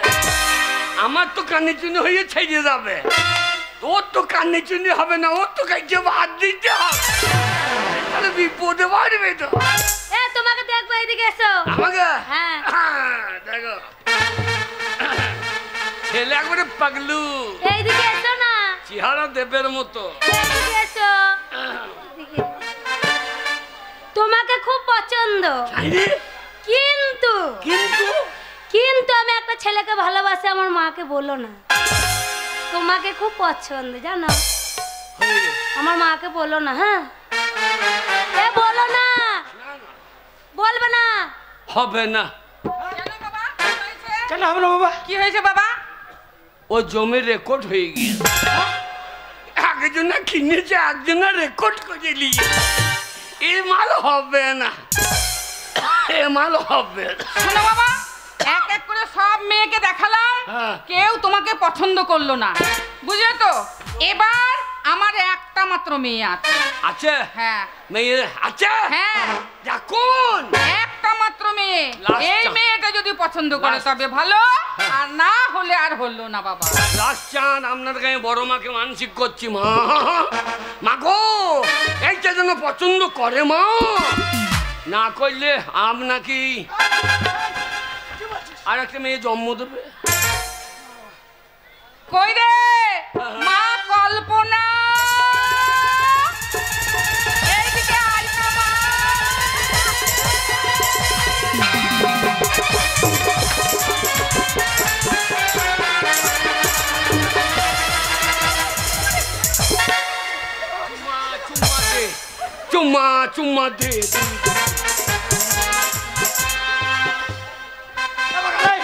আমার তো কান্নি চুনি হয়ে ছাইড়ে যাবে, ওর তো কান্নি চুনি হবে না, ওর তো কাইছে বাদ দিতে হবে, তাহলে বিপদে পারবে তো। এ তোমাকে দেখবো, এদিকে এসো। আমাকে হ্যাঁ। দেখো ছেলে একবারে পাগলু, এইদিকে এসো না, চেহারা দেবের মতো। এইদিকে এসো। তোমাকে খুব পছন্দ, কিন্তু কিন্তু আমি একটা ছেলেকে ভালোবাসি, আমার মাকে বলো না। তোমাকে খুব পছন্দ জানো, আমার মাকে বলো না। হ্যাঁ এ বলো না, বলবে না। হবে না। কেন বাবা, কি হয়েছে? কেন হবে না বাবা? কি হয়েছে বাবা? ও জমি রেকর্ড হয়ে গিয়েছে, একজনে কিনেছে, একজনে রেকর্ড করে নিয়ে। এ মাল হবে না, এ মাল হবে না। শোনো বাবা, এক এক করে সব মেয়েকে দেখালাম, হ্যাঁ। কেউ তোমাকে পছন্দ করলো না, বুঝলে তো। এবার আমার একটা মাত্র মেয়ে আছে। আছে হ্যাঁ মেয়ে আছে, হ্যাঁ, দেখুন একটা মাত্র মেয়ে। Last এই chance. মেয়েটা যদি পছন্দ করে Last. তবে ভালো, আর না হলে আর হলো না বাবা। লাস্ট চান আপনার কাছে বড় মাকে মানসিক করছি, মা গো এইটা যেন পছন্দ করে, মা না করলে আপনাকে আর একটা মেয়ে জন্ম দেবে। কই রে মা কল্পনা, এইদিকে আয় না মা। চুম্মা দে। এই,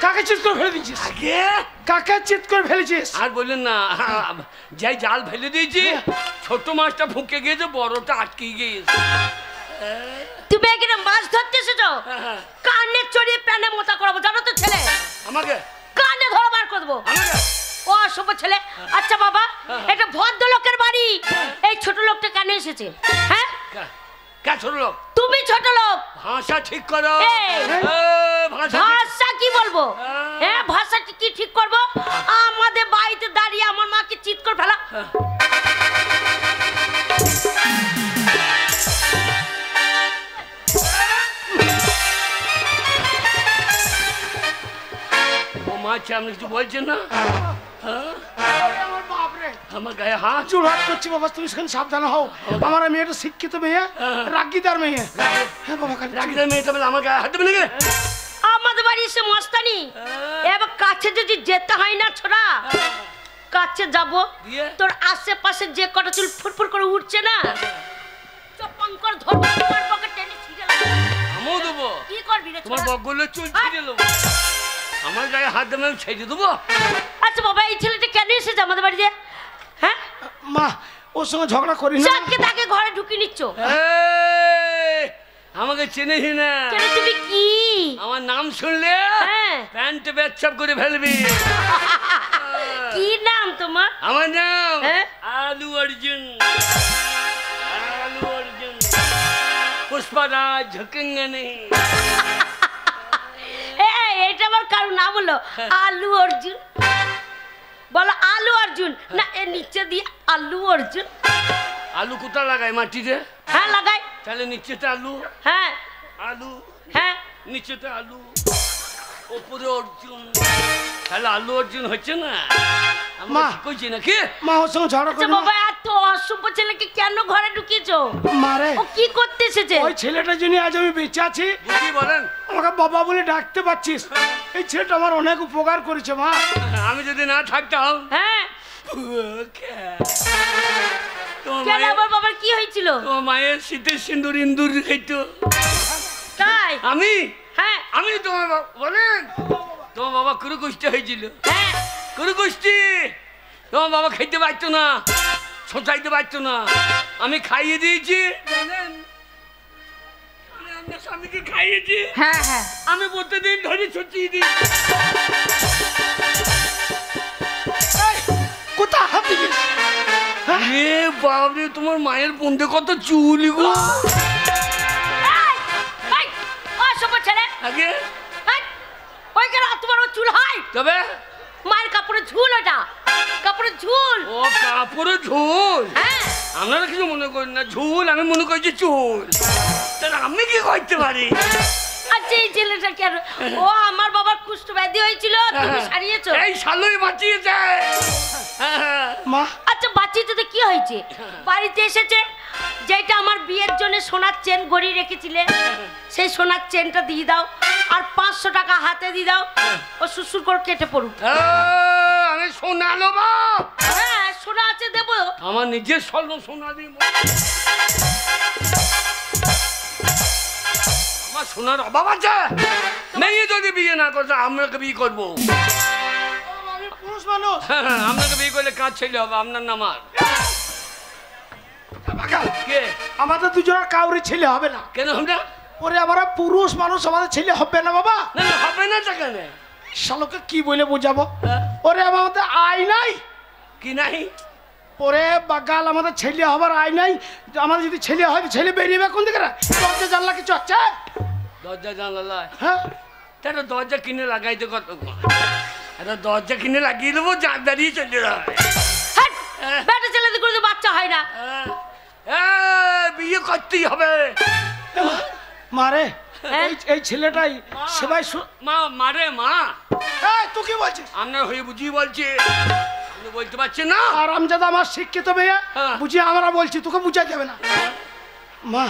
কাকে চিৎ করে ফেলে দিয়েছিস? আগে কাকে চিৎ করে ফেলেছিস? আর বললেন না, যাই জাল ফেলে দিয়েছি, ছোট মাছটা ফুঁকে গিয়েছে, বড়টা আটকে গিয়েছে। তুমি এখানে মাছ ধরতে এসেছো, কানে চড়িয়ে প্যানে মোটা করাবো জানো তো ছেলে, আমাকে কানে ধরে বার করে দেবো। মারবো। ও অসভ্য ছেলে। আচ্ছা বাবা, এটা ভদ্রলোকের বাড়ি, এই ছোট লোকটা কেন এসেছে? হ্যাঁ, কে ছোট লোক? তুমি ছোট লোক। ভাষা ঠিক করো। ভাষা কি বলবো? হ্যাঁ, ভাষা কি ঠিক করবো? আমাদের বাড়িতে দাঁড়িয়ে আমার মাকে চিৎ করে ফেলা। ও মাছ আপনি কিছু বলছেন না? আমার বাপ রে, আমার গায়ে হাত জোড়হাত করছি বাবা, তুমি সেখানে সাবধান হও। আমার মেয়েটা শিক্ষিত মেয়ে, রাগিদার মেয়ে। হ্যাঁ বাবা, রাগিদার মেয়েটা বলে আমার গায়ে হাত দেবে নাকি? আমাদের বাড়ি এসে মস্তানি। এবার কাছে যদি যেতে হয় না ছোড়া, কাছে যাব, তোর আশেপাশে যে কটা চুল ফুটফুট করে উঠছে না, চপঙ্কর ধরতে তোমার পকেট টেনে ছিঁড়ে আমিও দেবো। কি করবি রে? তোমার বগলের চুল ছিঁড়ে দেবো। আমার গায়ে হাত দেবে, আমি ছেড়ে দেবো। আচ্ছা বাবা, এই ছেলেটা কেন এসেছে আমাদের বাড়িতে? হ্যাঁ মা, ওর সঙ্গে ঝগড়া করি না। চাককে তাকে ঘরে ঢুকিয়ে নিচ্ছ। আমাকে চেনেই না। কেন, তুমি কি? আমার নাম শুনলে প্যান্ট বেচ্ছাপ করে ফেলবি। কি নাম তোমার? আমার নাম আলু অর্জুন। আলু অর্জুন। পুষ্পরাজ ঝুঁকেঙ্গে নেই। এটা আমার কারো নাম হলো আলু অর্জুন। বলো আলু অর্জুন না, এর নিচে দিয়ে আলু অর্জুন। আলু কোথা লাগায়? মাটিতে? হ্যাঁ লাগাই। তাহলে নিচেতে আলু। হ্যাঁ আলু। হ্যাঁ, নিচেতে আলু, উপরে অর্জুন। তাহলে আলু অর্জুন হচ্ছে না? মা কইছি নাকি? মা, ওর সঙ্গে ঝগড়া করি না। বাবা, এত অসভ্য ছেলেকে কেন ঘরে ঢুকিয়েছো? মারে, ও কি করতে এসেছে? ওই ছেলেটার জন্য আজ আমি বেঁচে আছি। বুঝি বলেন? আমাকে বাবা বলে ডাকতে পাচ্ছিস। এই ছেলেটা আমার অনেক উপকার করেছে মা। আমি যদি না থাকতাম। হ্যাঁ, কেন আমার বাবার কি হয়েছিল? তোমার মায়ের শীতের সিন্দুর ইন্দুর খাইতো। তাই? আমি? হ্যাঁ। আমি তোমার বলেন, তোমার বাবা কুরুকুষ্টি হয়েছিল। হ্যাঁ। কুরুকুষ্টি। তোমার বাবা খাইতে পারতো না, ছোটাইতে পারতো না, আমি খাইয়ে দিয়েছি। জানেন, আপনার স্বামীকে খাইয়েছি। হ্যাঁ হ্যাঁ, আমি প্রতিদিন ধরে ছুটিয়ে দিই। কোথা হাতি? এ বাবরে, তোমার মায়ের বন্ধে কত চুলি গো। অসভ্য ছেলে। আগে ওই কেন তোমার চুল হয়? তবে মায়ের কাপড়ের ঝুল, ওটা কাপড়ের ঝুল। ও কাপড়ের ঝুল? হ্যাঁ। আপনারা কিছু মনে করেন না, ঝুল আমি মনে করছি চুল। তাহলে আমি কি করতে পারি? আচ্ছা, এই ছেলেটা কেন? ও আমার বাবার কুষ্ঠ ব্যাধি হয়েছিল, তুমি সারিয়েছো। এই শালুই বাঁচিয়েছে। মা, আচ্ছা, বাচ্চিতে তো কি হয়েছে? বাড়িতে এসেছে, যেটা আমার বিয়ের জন্য সোনার চেন গড়িয়ে রেখেছিলে, সেই সোনার চেনটা দিয়ে দাও, আর 500 টাকা হাতে দিয়ে দাও, ও সুসুর করে কেটে পড়ুক। আমি সোনা নেবো? হ্যাঁ, সোনা আছে, দেবো। আমার নিজের স্বর্ণ সোনা দিব। আমার সোনার অভাব আছে। মেয়ে যদি বিয়ে না করছে, আপনাকে বিয়ে করবো। আমি পুরুষ মানুষ। আপনাকে বিয়ে করলে কাজ ছেলে হবে, আপনার নাম আর কে? আমাদের দুজনের কাউরি ছেলে হবে না। কেন হবে না? ওরে, আমরা পুরুষ মানুষ, আমাদের ছেলে হবে না বাবা। না হবে না তো কেন? শালোকে কি বলে বোঝাবো? ওরে, আমাদের আয় নাই। কি নাই? ওরে বাগাল, আমাদের ছেলে হবার আয় নাই। আমাদের যদি ছেলে হয়, ছেলে বেরিয়ে কোন দিকে? দরজা জানলা কিছু আছে? দরজা জানলা? হ্যাঁ, তাহলে দরজা কিনে লাগাইতে কত? একটা দরজা কিনে লাগিয়ে দেবো, বেরিয়ে চলে যাবে। বেটা ছেলেদের কোনো বাচ্চা হয় না। বিয়ে করতেই হবে। মারে, এই ছেলেটাই সেবাই। মা মারে মা। তুই কি বলছিস? আপনার হয়ে বুঝিয়ে বলছে, আপনি বলতে পারছেন না। আর আমজাদা আমার শিক্ষিত মেয়ে, বুঝিয়ে আমরা বলছি, তোকে বুঝাই যাবে না। মা,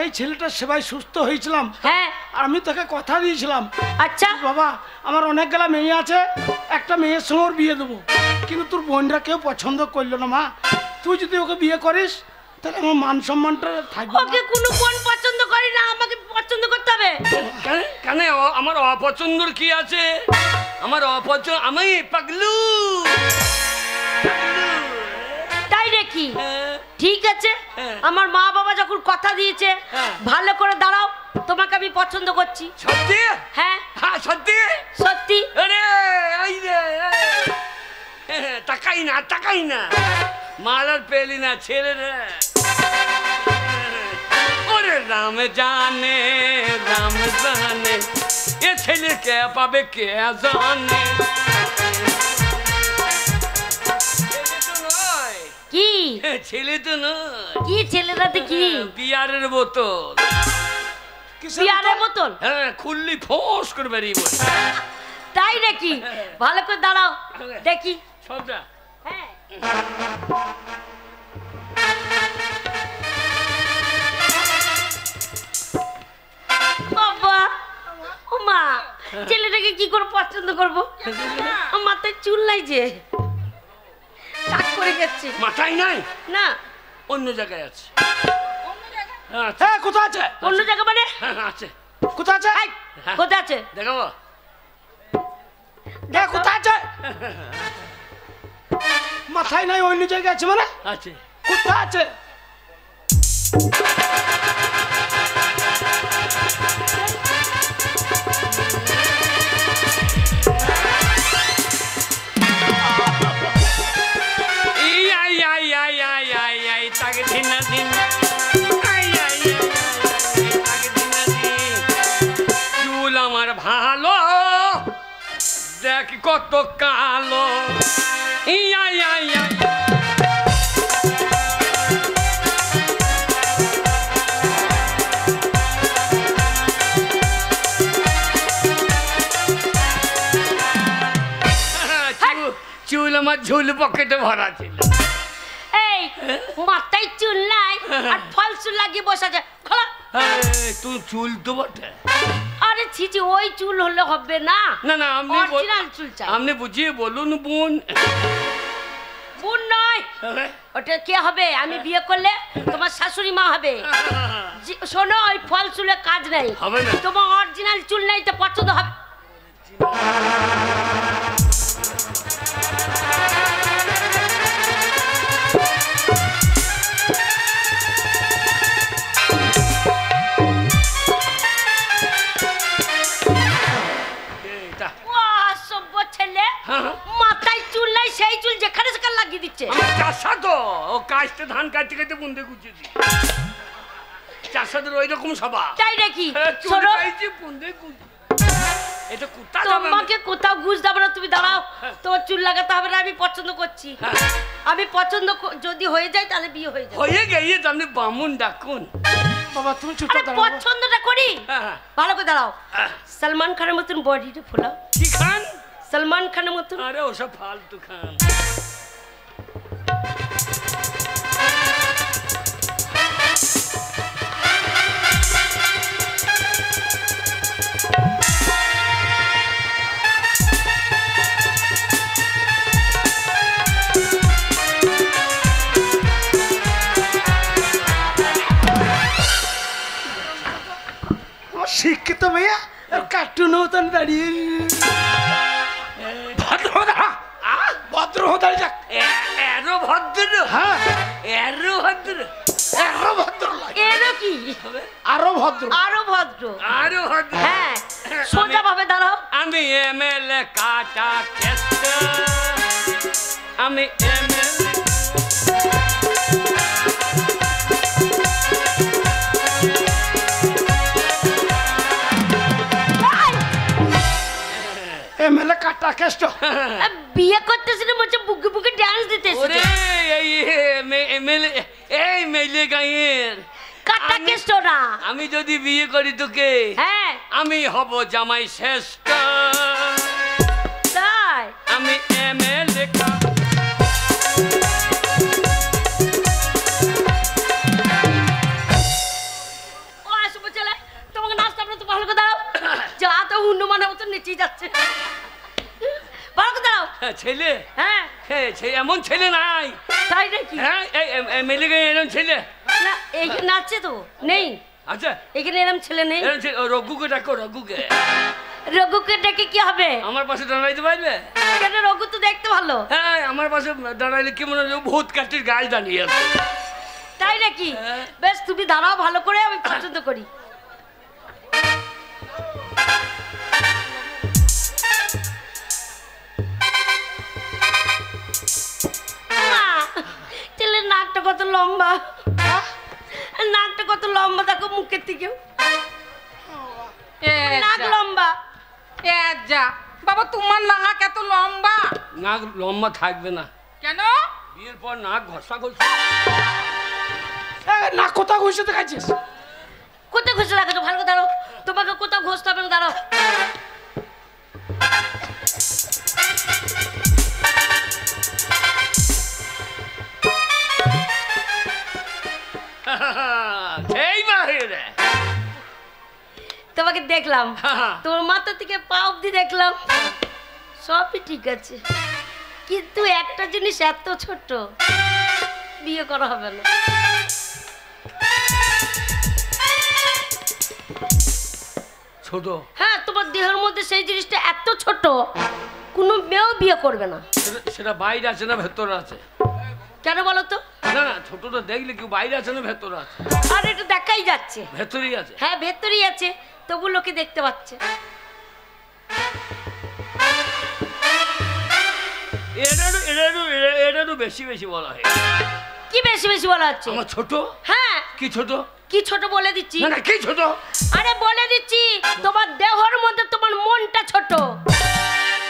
এই ছেলেটার সেবাই সুস্থ হয়েছিলাম। হ্যাঁ, আর আমি তোকে কথা দিয়েছিলাম। আচ্ছা বাবা, আমার অনেকগুলা মেয়ে আছে, একটা মেয়ের সঙ্গে ওর বিয়ে দেবো, কিন্তু তোর বোনরা কেউ পছন্দ করলো না। মা, তুই যদি ওকে বিয়ে করিস, তাহলে আমার মান সম্মানটা থাকবে। ওকে কোনো কোন পছন্দ করি না, আমাকে পছন্দ করতে হবে। কেন? আমার অপছন্দর কি আছে? আমার অপছন্দ, আমি পাগলু। তাই নাকি? ঠিক আছে, আমার মা বাবা যখন কথা দিয়েছে, ভালো করে দাঁড়াও, তোমাকে আমি পছন্দ করছি। সত্যি? হ্যাঁ হ্যাঁ সত্যি। সত্যি। আরে এই রে পাই না, মাল আর পেলি না, ছেড়ে রে। ওরে রাম জানে এ ছেলে কে পাবে কে জানে। কি ছেলে তো নয়, কি ছেলেটাতে কি? বিয়ারের বোতল। বিয়ারের বোতল? হ্যাঁ, খুললি ফোঁস করে বেরিয়ে বসে। তাই নাকি? ভালো করে দাঁড়াও দেখি সবটা। হ্যাঁ বাবা, ও মা, ছেলেটাকে কি করে পছন্দ করবো? মাথায় চুল নাই যে, টাক করে যাচ্ছে। মাথায় নাই না, অন্য জায়গায় আছে। হ্যাঁ কোথায় আছে? অন্য জায়গা মানে? আছে। কোথায় আছে? কোথায় আছে দেখাবো? দেখ কোথায় আছে? মাথায় নাই, অন্য জায়গায় আছে মানে? আছে। কোথায় আছে? চুল আমার ভালো, দেখ কত কালো। চুল আমার ঝুল পকেটে ভরা ছিল। এই মাথায় চুল নাই আর ফলস লাগিয়ে বসে আছে, খোলা। তুই চুল তো বটে। আরে ছিছি, ওই চুল হলে হবে না। না না, আপনি অরিজিনাল চুল চাই। আপনি বুঝিয়ে বলুন বোন। বোন নয়, ওটা কে হবে? আমি বিয়ে করলে তোমার শাশুড়ি মা হবে। শোনো, ওই ফল চুলে কাজ নাই, হবে না। তোমার অরিজিনাল চুল নাই তো পছন্দ হবে। ছেলে মাথায় চুল নাই, সেই চুল যেখানে সেখানে লাগিয়ে দিচ্ছে। চাষা তো ও কাজতে ধান কাটতে কাটতে বুন্দে গুছিয়েছি। চাষাদের ওই রকম স্বভাব। তাই নাকি? শোনো, এটা কোথা তোমাকে কোথাও ঘুষ দেবো না, তুমি দাঁড়াও। তোমার চুল লাগাতে হবে না, আমি পছন্দ করছি। আমি পছন্দ যদি হয়ে যায় তাহলে বিয়ে হয়ে যাবে। হয়ে গিয়ে তো আপনি বামুন ডাকুন। বাবা তুমি চুপ আরে দাঁড়াও। পছন্দটা করি, ভালো করে দাঁড়াও। সলমান খানের মতন বডিটা ফোলাও। কি খান? সলমান খানের মতন। আরে ওসব ফালতু খান। শিক্ষিত মেয়ে কার্টুন হতেন দাঁড়িয়ে ভদ্র ভদ্র হতে যাক। এরো ভদ্র? হ্যাঁ এরো ভদ্র, আরো ভদ্র লাগে। এরও কি? আরো ভদ্র, আরো ভদ্র। আরো ভদ্র। হ্যাঁ, সোজা ভাবে দাঁড়াও। আমি এমএলএ কাটা কেষ্ট, আমি এমএলএ। এমএলএ কাটা কেষ্ট। বিয়ে করতেছি না, বলছে বুকে বুকে ডান্স দিতেছি। ওরে এই এমএলএ, এই মেলে গায়ের কাটা কেষ্ট না। আমি যদি বিয়ে করি তোকে, হ্যাঁ আমি হব জামাই শ্রেষ্ঠ। তাই আমি এমএলএ ও আসবো চলে, তোমাকে নাচতে আমরা তো ভালো করে দাঁড়াও। যা তো হুন্ডমানের মতো নিচেই যাচ্ছে, ভালো করে দাঁড়াও। ছেলে। হ্যাঁ এমন ছেলে নাই। তাই নাকি? হ্যাঁ, মেলে গায়ে এরম ছেলে না, এইখানে নাচছে তো নেই। আচ্ছা, এখানে এরম ছেলে নেই। এরম ছেলে। রঘুকে ডাকো, রঘুকে। রঘুকে ডেকে কি হবে? আমার পাশে দাঁড়াইতে পারবে? কেন, রঘু তো দেখতে ভালো। হ্যাঁ, আমার পাশে দাঁড়াইলে কি মনে হয় ভূত কাঠির গায়ে দাঁড়িয়ে আছে। তাই নাকি? বেশ, তুমি দাঁড়াও ভালো করে, আমি পছন্দ করি। লম্বা, নাকটা কত লম্বা দেখো মুখের থেকে, নাক লম্বা। যা বাবা, তোমার নাক এত লম্বা? নাক লম্বা থাকবে না। কেন? বিয়ের পর নাক ঘষা ঘষা। নাক কোথাও ঘষে দেখাচ্ছিস? কোথায় ঘষে রাখো? ভালো করে দাঁড়াও, তোমাকে কোথাও ঘষতে হবে না, দাঁড়াও। সেই বাহিরে তোমাকে দেখলাম, তোমার মাথা থেকে পা অব্দি দেখলাম, সবই ঠিক আছে, কিন্তু একটা জিনিস এত ছোট, বিয়ে করা হবে না। ছোট? হ্যাঁ, তোমার দেহের মধ্যে সেই জিনিসটা এত ছোট, কোনো মেয়েও বিয়ে করবে না। সেটা বাইরে আছে না ভেতরে আছে? কেন বলো তো? না না, ছোটটা দেখলে কেউ বাইরে আছে না ভেতরে আছে? আর এটা দেখাই যাচ্ছে। ভেতরেই আছে? হ্যাঁ, ভেতরেই আছে, তবু লোকে দেখতে পাচ্ছে। এটা বেশি বেশি বলা হয়। কি বেশি বেশি বলা হচ্ছে? আমার ছোট? হ্যাঁ। কি ছোট? কি ছোট বলে দিচ্ছি। না না, কি ছোট? আরে বলে দিচ্ছি, তোমার দেহর মধ্যে তোমার মনটা ছোট।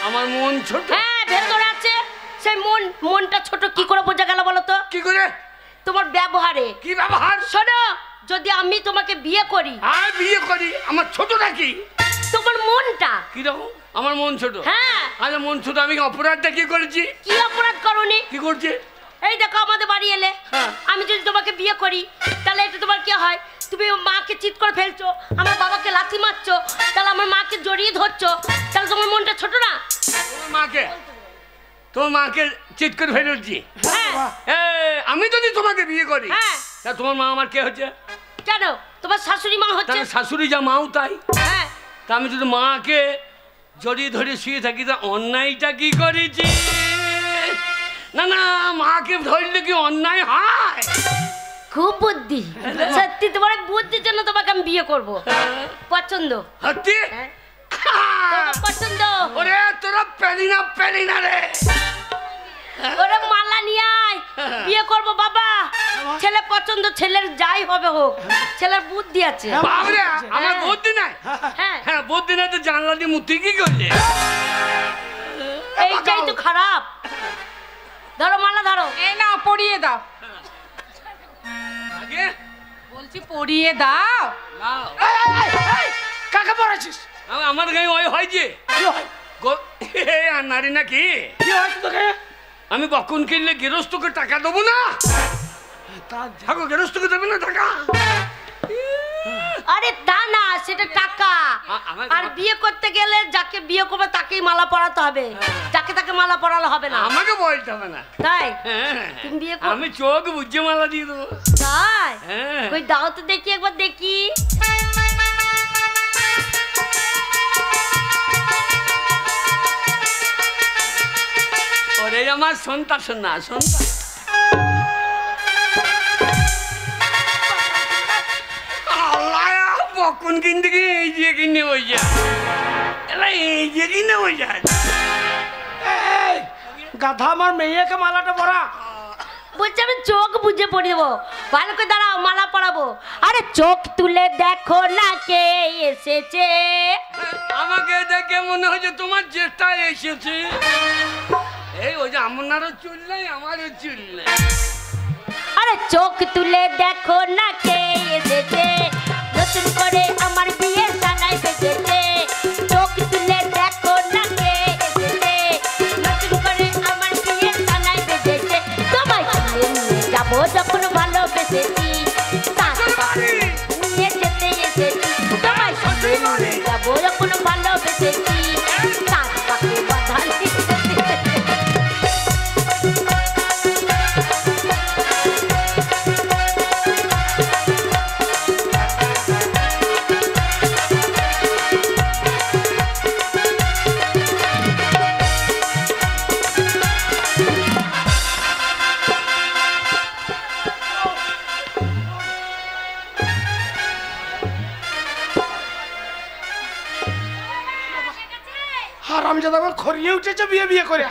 আমার মন ছোট? হ্যাঁ, ভেতরে আছে সেই মনটা ছোট। কি করে বোঝা গেল বলো তো? কি করে? তোমার ব্যবহারে। কি ব্যবহার? শোনো, যদি আমি তোমাকে বিয়ে করি, আর বিয়ে করি, আমার ছোট নাকি? তোমার মনটা কিরকম? আমার মন ছোট? হ্যাঁ। আরে মন ছোট, আমি অপরাধটা কি করেছি? কি অপরাধ করনি? কি করছে? এই দেখো, আমাদের বাড়ি এলে, হ্যাঁ। আমি যদি তোমাকে বিয়ে করি, তাহলে এটা তোমার কি হয়? তুমি মাকে চিৎ করে ফেলছো, আমার বাবাকে লাথি মারছো, তাহলে আমার মাকে জড়িয়ে ধরছো, তাহলে তোমার মনটা ছোট না? তোমার মাকে চিৎ করে ফেলছি? হ্যাঁ। আমি যদি তোমাকে বিয়ে করি, হ্যাঁ। তা তোমার মা আমার কে হচ্ছে? কেন? তোমার শাশুড়ি মা হচ্ছে। তাহলে শাশুড়ি যা মাও তাই। হ্যাঁ। তা আমি যদি মাকে জড়িয়ে ধরে শুয়ে থাকি, তা অন্যায়টা কি করেছি? না না, মাকে ধরলে কি অন্যায় হয়? খুব বুদ্ধি, সত্যি তোমার বুদ্ধির জন্য তোমাকে আমি বিয়ে করব। পছন্দ? সত্যি? হ্যাঁ। তোমার পছন্দ? ওরে তোরা পেলি না রে। ওরে মালা নিয়ে আয়, বিয়ে করব বাবা। ছেলে পছন্দ, ছেলের যাই হবে হোক, ছেলের বুদ্ধি আছে। বাবরে, আমার বুদ্ধি নাই? হ্যাঁ। হ্যাঁ, বুদ্ধি নাই তো জানলা দিয়ে মুতি কি করলে? এইটাই তো খারাপ। ধরো মালা, ধরো। এই না, পরিয়ে দাও। আগে বলছি পরিয়ে দাও। নাও। কাকে পড়াচ্ছিস? আমার গায়ে ওই হয় যে কি হয়? আর নারী নাকি? কি হয় তোকে? আমি বকুন কিনলে গেরস্তকে টাকা দেবো না? ঠাকুর গেরস্তকে দেবে না টাকা? আরে তা না, সেটা টাকা। আর বিয়ে করতে গেলে যাকে বিয়ে করবে তাকেই মালা পরাতে হবে, যাকে তাকে মালা পরালে হবে না। আমাকে বলতে হবে না। তাই? হ্যাঁ, তুমি বিয়ে করো? আমি চোখ বুঝে মালা দিয়ে দেবো। তাই? হ্যাঁ। কই দাও তো দেখি, একবার দেখি। ওরে আমার সন্তান, শোনা সন্তান। বকুন কিনতে গিয়ে এই যে কিনে ওই যায়, এই যে কিনে ওই যায়। গাধা, আমার মেয়েকে মালাটা পরা। বলছি আমি চোখ বুঝে পড়ে দেবো। ভালো করে দাঁড়াও, মালা পরাবো। আরে চোখ তুলে দেখো না কে এসেছে। আমাকে দেখে মনে হচ্ছে তোমার যেটা এসেছে। এই ওই যে আপনারও চুল নাই, আমারও চুল নাই। আরে চোখ তুলে দেখো না কে এসেছে, নতুন করে আমার বিয়ের সানাই বেজেছে। চোখ তুলে দেখো না কে এসেছে, নতুন করে আমার বিয়ের সানাই বেজেছে। তোমায় তুলে নিয়ে যাবো যখন ভালোবেসেছি, তার পাশে নিয়ে যেতে এসেছি। তোমায় তুলে নিয়ে যাবো যখন ভালোবেসেছি, তার পাশে বাধা দিতে। হারামজাদা আমার খড়িয়ে উঠেছে বিয়ে বিয়ে করে।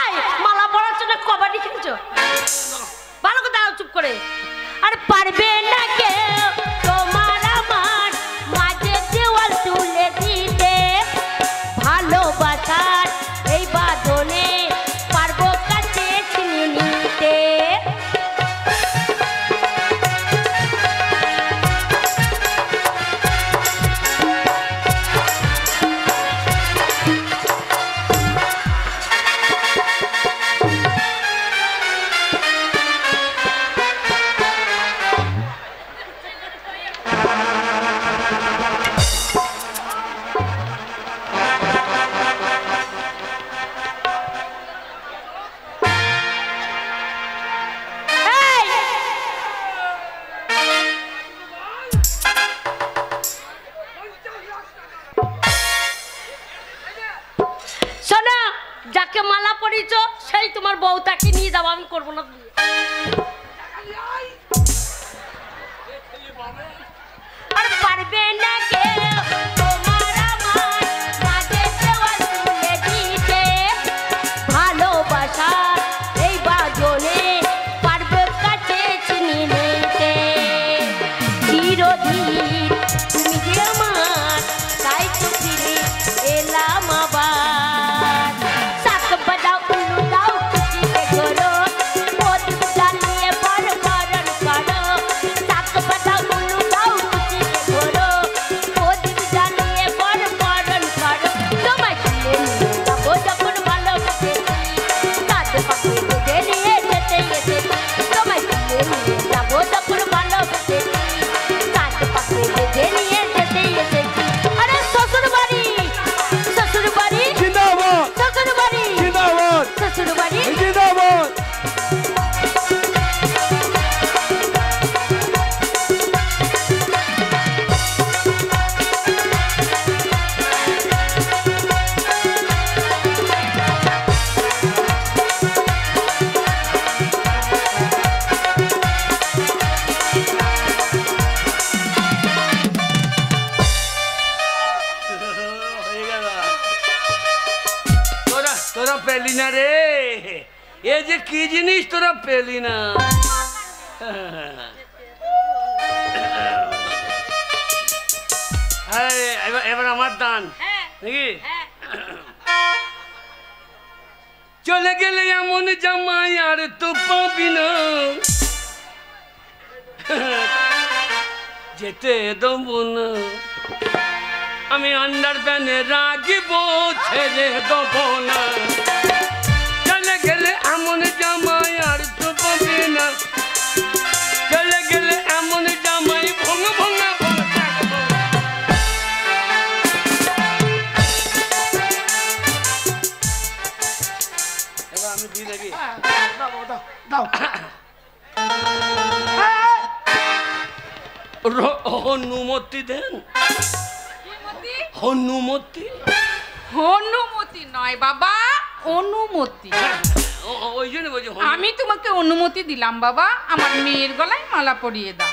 এই মালা পরার জন্য কবাডি খেলছো? ভালো করে চুপ করে। আর পারবে না কেউ তোমার আমার মাঝে দেওয়াল তুলে দিতে, ভালোবাসার এই বাঁধনে পারবো কাছে ছিনিয়ে নিতে। শোনো, যাকে মালা পরিয়েছ সেই তোমার বউ, তাকে নিয়ে যাবো, আমি করবো না বিয়ে। আর পারবে না কেউ তোমার আমার মাঝে দেওয়াল তুলে দিতে, ভালোবাসা এই বাঁধনে পারবে কাছে ছিনিয়ে নিতে। চিরদিন তুমি যে আমার, তাই তো ফিরে এলাম আবার। শাক বাজাও উলু দাও খুশিতে ঘোরো, প্রদীপ জ্বালিয়ে বরণ করো। শাক বাজাও উলু দাও খুশিতে ঘোরো, প্রদীপ জ্বালিয়ে বরণ করো। তোমায় তুলে নিয়ে যাবো যখন ভালোবেসেছি, কাঁধে পাখি বেঁধে নিয়ে যেতে এসেছি। তোমায় তুলে নিয়ে যাবো যখন ভালোবেসেছি, কাঁধে পাখি বেঁধে নিয়ে যেতে এসেছি। আরে শ্বশুর বাড়ি, শ্বশুর বাড়ি, জিন্দাবাদ শ্বশুর বাড়ি, জিন্দাবাদ শ্বশুর বাড়ি। জিন্দাবাদ। হয়ে গেল। তোরা পেলি না রে, এ যে কি জিনিস তোরা পেলি না। এবার আমার দান নাকি? চলে গেলে এমন জামাই আর তো পাবি না, যেতে দেবো না। আমি আন্ডার প্যানে রাগিব, ছেড়ে দেবো না। চলে গেলে এমন জামাই আর তো পাবি না, চলে গেলে এমন জামাই ভঙা ভঙা ভঙা থাকবো। এবার আমি দিই নাকি? দাও দাও দাও। হনুমতি দেন, হনুমতি। অনুমতি নয় বাবা, অনুমতি। ওই জন্য বলছি আমি তোমাকে অনুমতি দিলাম বাবা, আমার মেয়ের গলায় মালা পরিয়ে দাও।